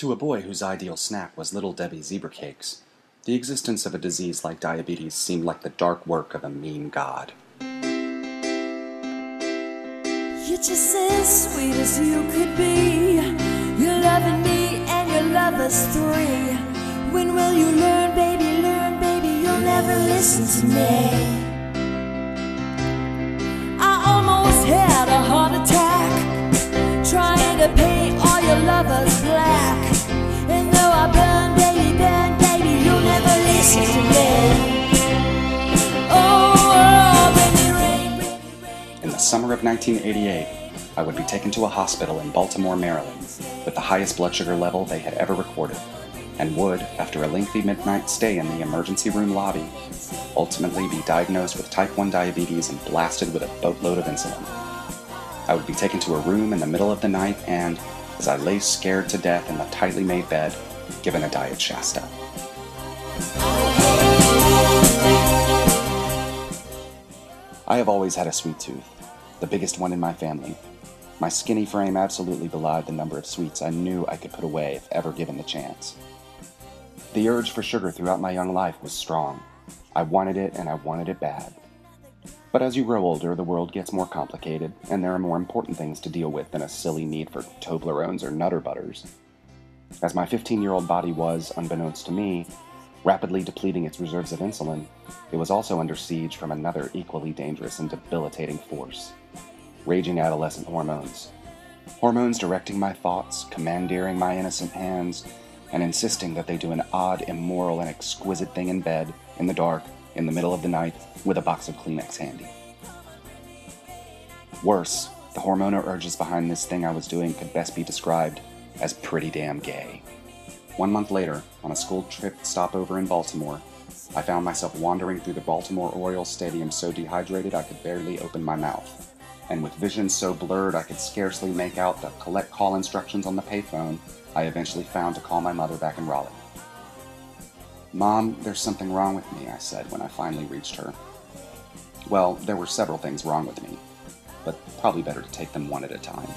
To a boy whose ideal snack was Little Debbie zebra cakes, the existence of a disease like diabetes seemed like the dark work of a mean god. You're just as sweet as you could be. You're loving me and your love us three. When will you learn, baby, you'll never listen to me. I almost had a heart attack trying to paint all your lovers black. And though I burn, baby, you'll never listen to me. Oh, baby, rain. In the summer of 1988, I would be taken to a hospital in Baltimore, Maryland, with the highest blood sugar level they had ever recorded, and would, after a lengthy midnight stay in the emergency room lobby, ultimately be diagnosed with type 1 diabetes and blasted with a boatload of insulin. I would be taken to a room in the middle of the night and, as I lay scared to death in the tightly made bed, given a diet Shasta. I have always had a sweet tooth, the biggest one in my family. My skinny frame absolutely belied the number of sweets I knew I could put away if ever given the chance. The urge for sugar throughout my young life was strong. I wanted it, and I wanted it bad. But as you grow older, the world gets more complicated, and there are more important things to deal with than a silly need for Toblerones or Nutter Butters. As my 15-year-old body was, unbeknownst to me, rapidly depleting its reserves of insulin, it was also under siege from another equally dangerous and debilitating force: raging adolescent hormones. Hormones directing my thoughts, commandeering my innocent hands, and insisting that they do an odd, immoral, and exquisite thing in bed, in the dark, in the middle of the night, with a box of Kleenex handy. Worse, the hormonal urges behind this thing I was doing could best be described as pretty damn gay. 1 month later, on a school trip stopover in Baltimore, I found myself wandering through the Baltimore Orioles stadium so dehydrated I could barely open my mouth, and with vision so blurred I could scarcely make out the collect call instructions on the payphone I eventually found to call my mother back in Raleigh. "Mom, there's something wrong with me," I said when I finally reached her. Well, there were several things wrong with me, but probably better to take them one at a time.